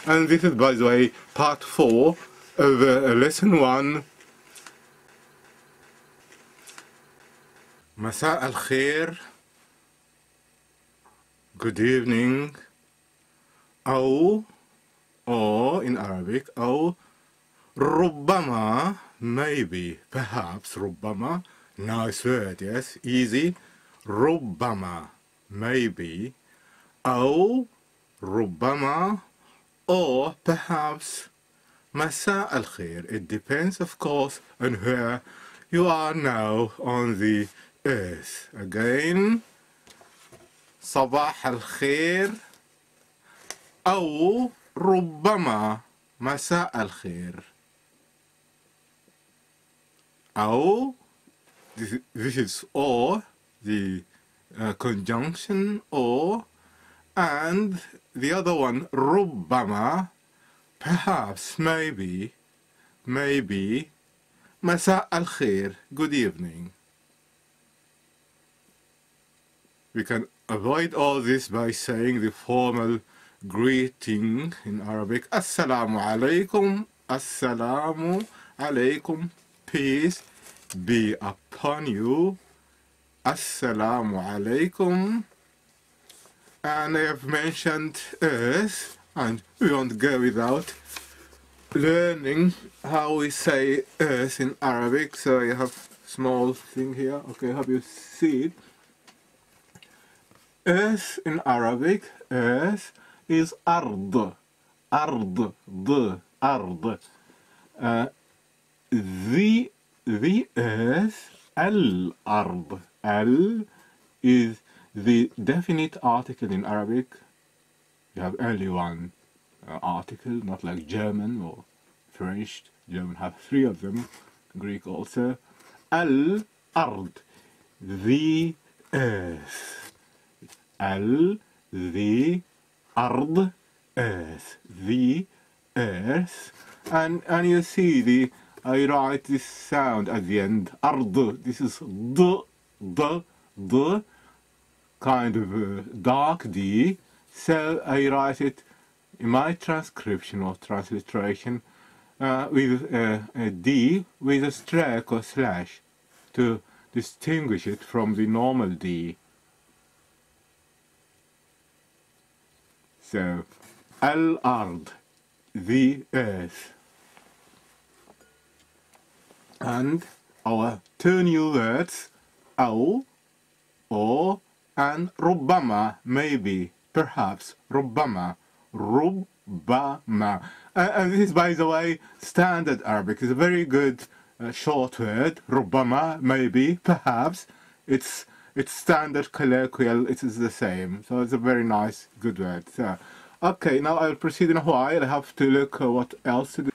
And this is, by the way, part 4 of lesson 1. مساء الخير, good evening, أو in Arabic, أو ربما, maybe, perhaps, ربما, nice word, yes, easy, ربما, maybe, أو ربما, or perhaps مساء الخير. It depends, of course, on where you are now on the earth. Again, صباح الخير أو ربما مساء الخير. أو, this is or, the conjunction or, and the other one, ربما, perhaps, maybe, مساء الخير, good evening. We can avoid all this by saying the formal greeting in Arabic. Assalamu alaikum, assalamu alaikum, peace be upon you. Assalamu alaikum. And I have mentioned earth, and we won't go without learning how we say earth in Arabic. So you have small thing here. Okay, hope you see it. Earth in Arabic, earth is ard, ard, ard. The earth, al-ard, al is the definite article in Arabic. You have only one article, not like German or French. German have 3 of them, Greek also. Al-ard, the earth. Al, the, ard, earth, the earth. And you see I write this sound at the end, ard. This is d, kind of dark D. So I write it in my transcription or transliteration with a D with a stroke or slash to distinguish it from the normal D. So, al-ard, the earth. And our 2 new words, أو, or, and ربما, maybe, perhaps, ربما, ربما. And this is, by the way, standard Arabic. It's a very good short word, ربما, maybe, perhaps. It's standard colloquial, it is the same. So it's a very nice, good word. So, okay, now I'll proceed in a while. I have to look what else to do.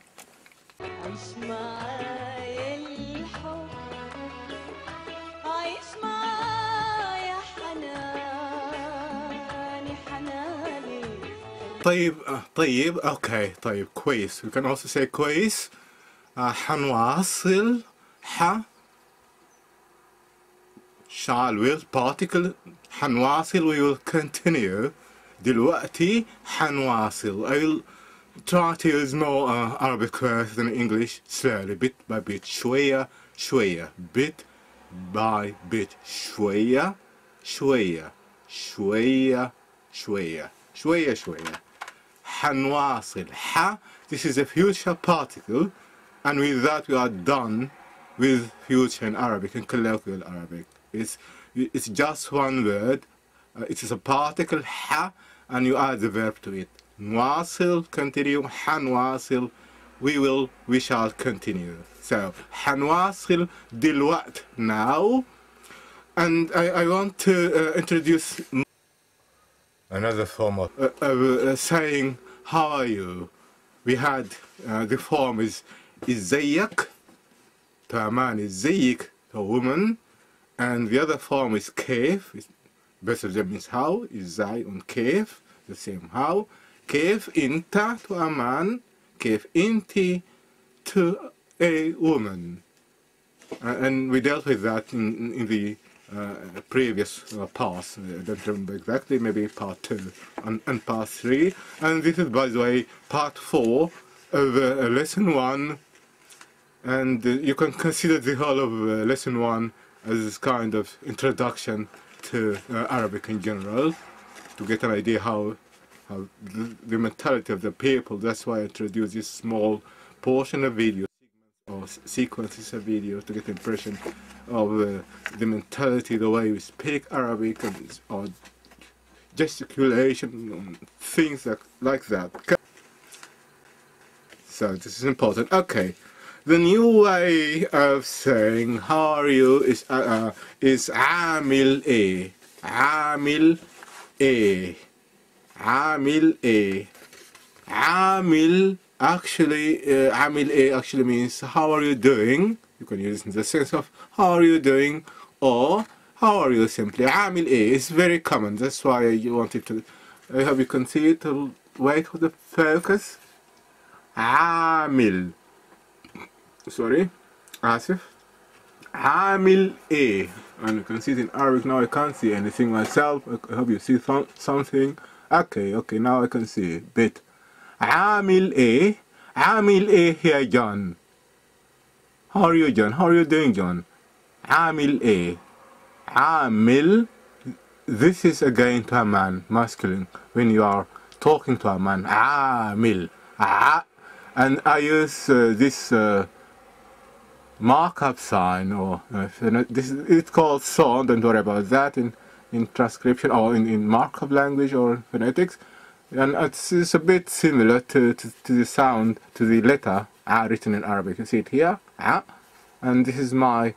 طيب, okay, طيب, كويس. We can also say كويس. حنواصل, shall will, particle, حنواصل, we will continue. دلوقتي حنواصل. I will try to use more Arabic words than English, slowly, bit by bit, شوية, bit by bit, شوية, حنواصل. This is a future particle, and with that we are done with future in Arabic, in colloquial Arabic. It's just one word. It is a particle, and you add the verb to it. نواصل, continue, حنواصل, we shall continue. So, حنواصل دلوقت, now. And I want to introduce another form of saying, how are you? We had, the form is ازيك, to a man is ازيك, to a woman. And the other form is كيف, both of them is how, is زي and كيف, the same how. كيف انت, to a man, كيف انتي, to a woman. And we dealt with that in the previous parts. I don't remember exactly, maybe part 2 and part 3. And this is, by the way, part 4 of lesson 1. And you can consider the whole of lesson 1 as kind of introduction to Arabic in general, to get an idea how the mentality of the people. That's why I introduced this small portion of video or sequences of video to get an impression of the mentality, the way we speak Arabic, and or gesticulation, things like that. So this is important. Okay, the new way of saying how are you is عامل ايه. عامل ايه. عامل ايه. عامل actually عامل ايه actually means how are you doing. You can use it in the sense of how are you doing, or how are you simply. عامل ايه is very common. That's why you wanted to. I hope you can see it. Wait for the focus. عامل. Sorry, آسف. عامل ايه. And you can see it in Arabic now. I can't see anything myself. I hope you see something. Okay, now I can see a bit. عامل ايه. عامل ايه يا John. How are you, John? How are you doing, John? عامل ايه. عامل. This is again to a man, masculine. When you are talking to a man. عامل. And I use this markup sign, or it's called so. Don't worry about that in transcription or in markup language or phonetics. And it's a bit similar to the sound, to the letter written in Arabic. You see it here, and this is my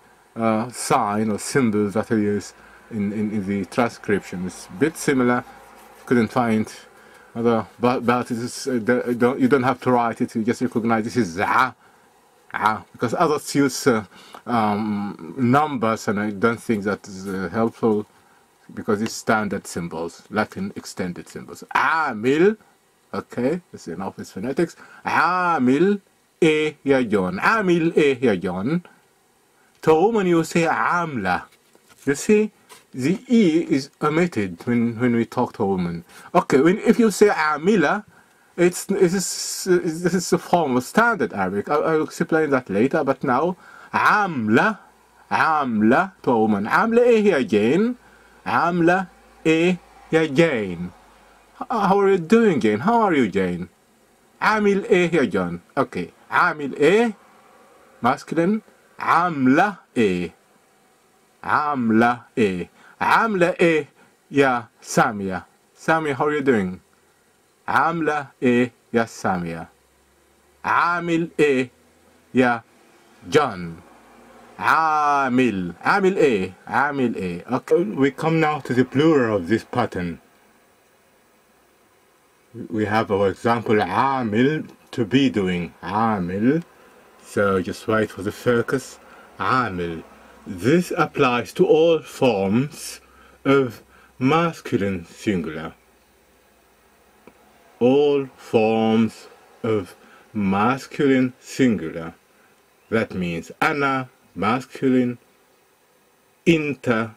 sign or symbol that I use in the transcription. It's a bit similar. Couldn't find other, but it is, you don't have to write it. You just recognize this is because others use numbers, and I don't think that is helpful, because it's standard symbols, Latin extended symbols. عامل. Okay, that's enough with phonetics. عامل ايه يا John. عامل ايه يا John. To a woman you say عاملة. You see, the E is omitted when we talk to a woman. Okay, if you say عاملة, this is a form of standard Arabic. I'll explain that later, but now عاملة. عاملة to a woman. عاملة ايه يا Jane. عاملة ايه يا Jane. How are you doing, Jane? How are you, Jane? عامل ايه يا John. Okay, عامل ايه masculine. عاملة ايه. عاملة ايه. عاملة ايه يا سامية. Samia, how are you doing? عاملة ايه يا سامية. عامل ايه يا John. عامل. عامل ايه. عامل ايه. Okay, we come now to the plural of this pattern. We have our example عامل, to be doing. عامل. So just wait for the focus. عامل. This applies to all forms of masculine singular. All forms of masculine singular. That means أنا masculine, أنت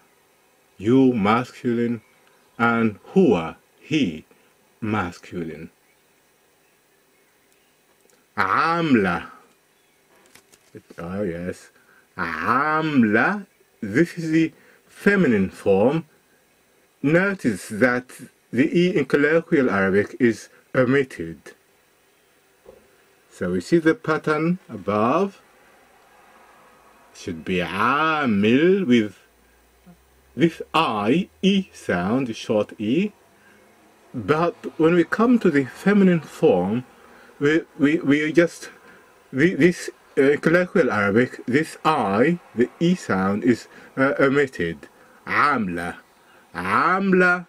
you masculine, and هو he masculine. عاملة. Oh yes. عاملة. This is the feminine form. Notice that the E in colloquial Arabic is omitted. So we see the pattern above. Should be عامل with this I, E sound, the short E. But when we come to the feminine form, we just, this colloquial Arabic, this I, the E sound, is omitted. عاملة. عاملة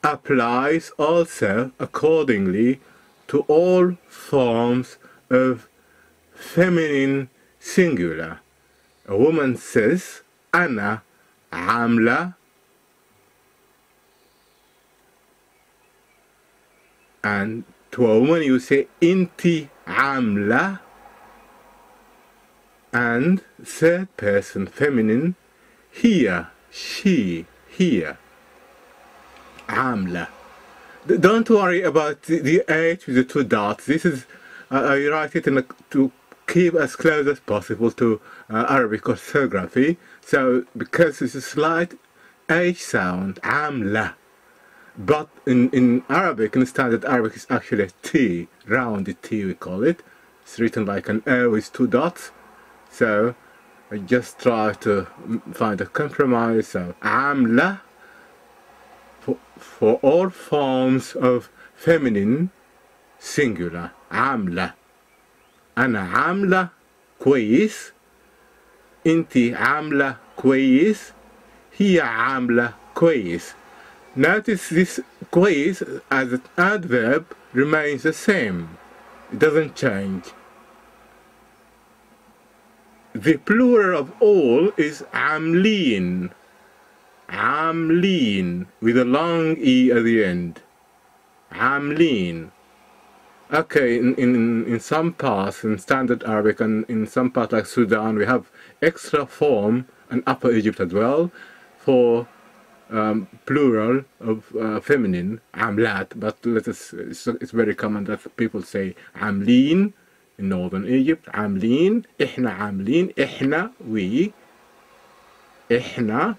applies also accordingly to all forms of feminine singular. A woman says أنا عاملة, and to a woman you say أنتِ عاملة, and third person feminine هي, she, here. عاملة. Don't worry about the H with the two dots. This is, I write it to keep as close as possible to Arabic orthography. So, because it's a slight H sound, عاملة. But in Arabic, in standard Arabic, it's actually a T, rounded T we call it. It's written like an O with two dots. So, I just try to find a compromise. So, عاملة. For all forms of feminine singular عاملة أنا عاملة كويس أنتي عاملة كويس هي عاملة كويس. Notice this كويس as an adverb remains the same. It doesn't change. The plural of all is عاملين. عاملين with a long E at the end. عاملين. Okay, in some parts, in standard Arabic and in some parts like Sudan, we have extra form and Upper Egypt as well for plural of feminine, عاملات, but it's very common that people say عاملين in northern Egypt, عاملين, إحنا عاملين, إحنا, we, إحنا,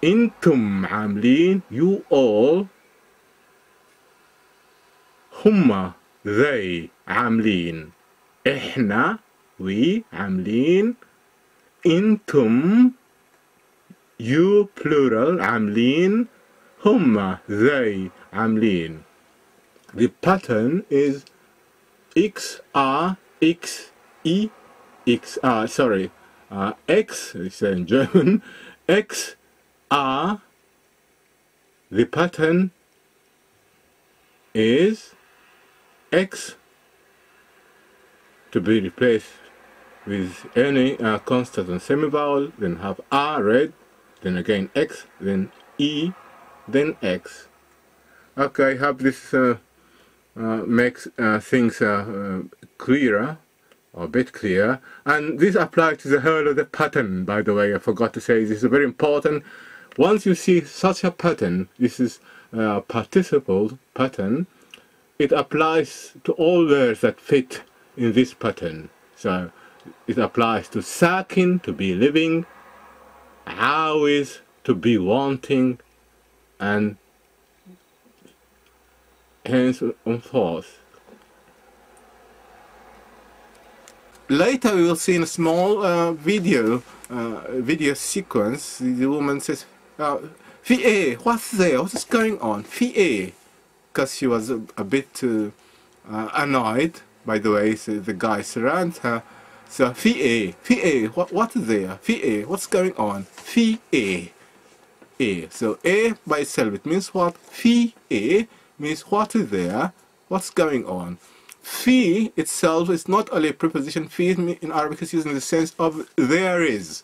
انتم عاملين, you all, هما, they عاملين, احنا, we عاملين, انتم, you plural عاملين, هما, they عاملين. The pattern is X R X E X R, sorry, X, it's in German, X R, the pattern is X to be replaced with any constant and semivowel, then have R read, then again X, then E, then X. Okay, I hope this makes things clearer, or a bit clearer. And this applies to the whole of the pattern, by the way. I forgot to say this is very important. Once you see such a pattern, this is a participle pattern, it applies to all words that fit in this pattern. So it applies to sakin, to be living, عاوز, to be wanting, and hence on forth. Later we will see in a small video sequence, the woman says, VA, what's there? What is going on? VA. Because she was a bit annoyed by the way the guy surrounds her. So VA, what is there? VA, what's going on? VA. A. So A by itself, it means what? VA means what is there? What's going on? Fi itself is not only a preposition. Fi in Arabic is used in the sense of there is.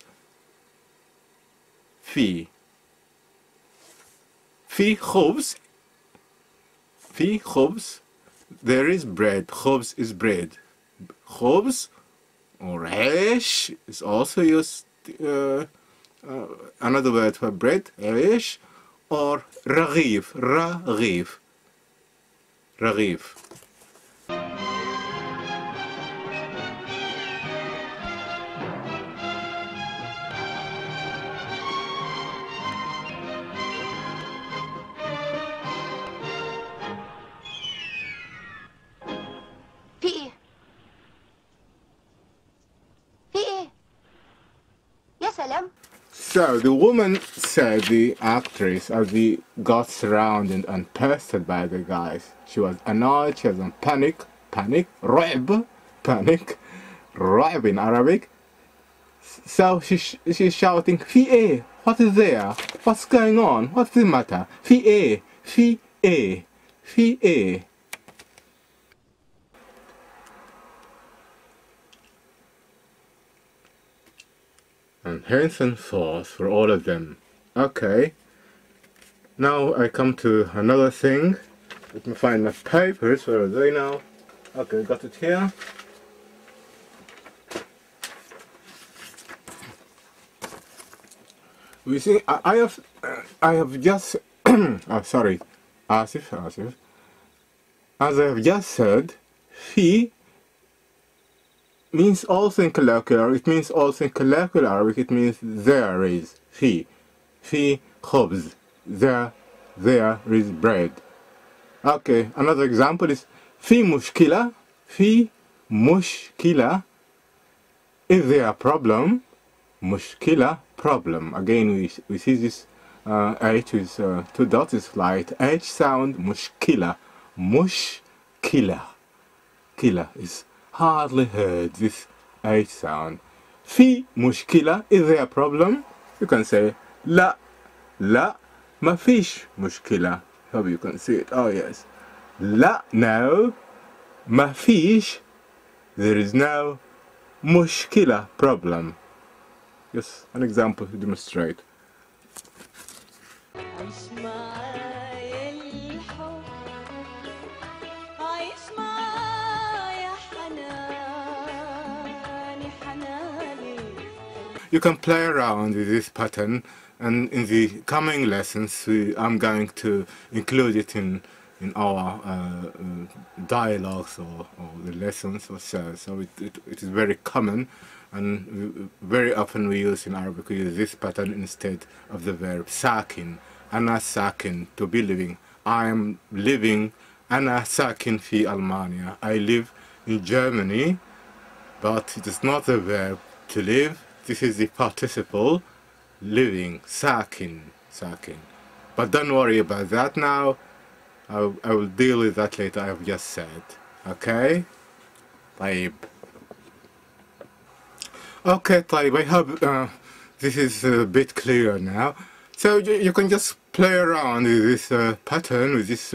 Fi. Fi khubz. Fi khubz. There is bread. Khubz is bread. Khubz or aish is also used. Another word for bread. Aish or raghif. Raghif. Raghif. So the woman said, the actress, as we got surrounded and pestered by the guys, she was annoyed, she was in panic, رعب, panic, رعب in Arabic. So she's shouting, في what is there? What's going on? What's the matter? في في and hence and forth for all of them. Okay, now I come to another thing. Let me find my papers. Where are they now? Okay, got it here. We see, I have just, oh, sorry, Asif. As I have just said, fi means also in colloquial. It means also in colloquial Arabic. It means there is fi khubz. There is bread. Okay, another example is fi mushkila. Fi mushkila. Is there a problem? Mushkila, problem. Again, we see this H with two dots. It's like H sound. Mushkila. Mushkila. Kila is hardly heard. This H sound. Fi mushkila. Is there a problem? You can say la. La. Ma fish mushkila. Hope you can see it. Oh yes. La. No. Ma fish. There is no mushkila, problem. Yes, an example to demonstrate. You can play around with this pattern, and in the coming lessons I'm going to include it in our dialogues or the lessons or so it is very common, and very often we use in Arabic, we use this pattern instead of the verb sakin. Ana sakin, to be living. I am living. Ana sakin fi Almania. I live in Germany, but it is not the verb to live. This is the participle, living, sakin. But don't worry about that now. I will deal with that later, I have just said. Okay? طيب. Okay, طيب. I hope this is a bit clearer now. So you can just play around with this pattern, with this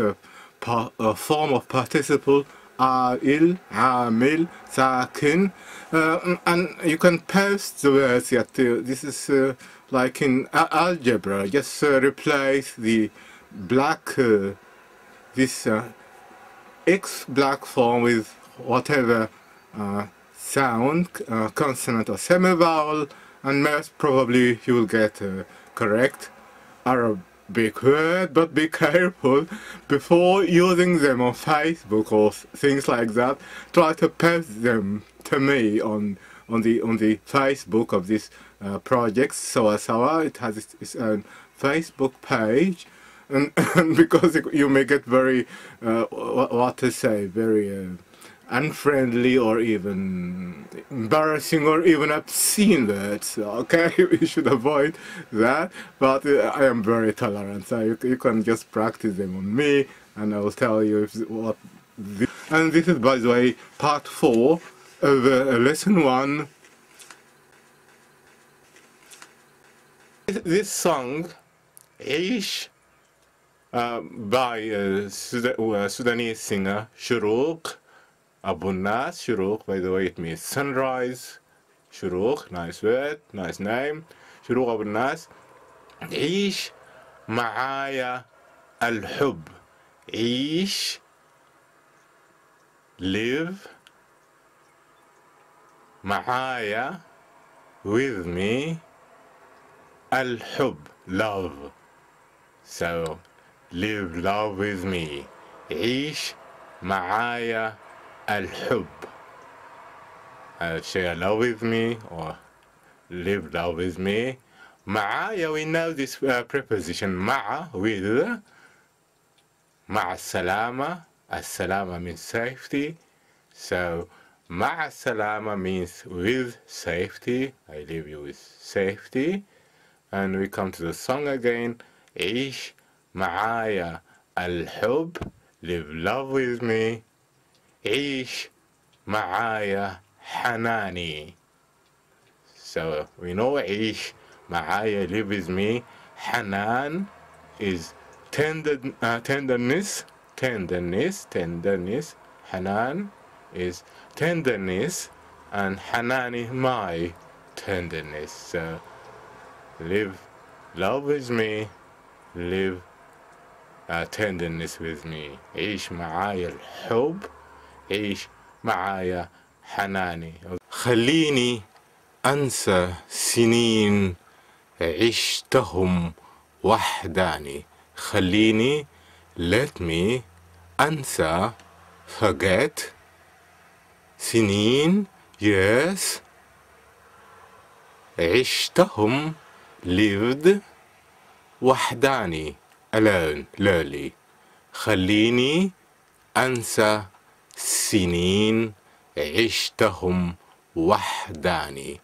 form of participle, il, amil, sakin, and you can post the words yet. This is like in algebra. Just replace the black this X black form with whatever sound, consonant or semi-vowel, and most probably you will get a correct Arabic word. But be careful before using them on Facebook or things like that. Try to post them to me on the Facebook of this project. Sawa. It has its own Facebook page. And because you may get very, what to say, very unfriendly or even embarrassing or even obscene words. Okay, you should avoid that. But I am very tolerant, so you can just practice them on me, and I will tell you what. And this is, by the way, part 4 of lesson 1. This song, Ish, by Sudanese singer Shuruq Abu Nas. Shuruq, by the way, it means sunrise. Shuruq, nice word, nice name. Shuruq Abu Nas. عيش معايا الحب. عيش, live. معايا, with me. الحب, love. So, live love with me. عيش معايا الحب. Share love with me, or live love with me. معايا, we know this preposition مع, with. مع السلامة. السلامة means safety. So, مع السلامة means with safety. I leave you with safety. And we come to the song again. عيش معايا الحب, live love with me. عيش معايا حناني. So we know عيش معايا, live with me. حنان is tenderness. حنان is tenderness, and حناني, my tenderness. So live love with me, live tenderness with me. عيش معايا الحب, عيش معايا حناني. خليني أنسى سنين عشتهم وحداني. خليني let me أنسى forget سنين years عشتهم lived وحداني alone lonely. خليني أنسى سنين عشتهم وحداني.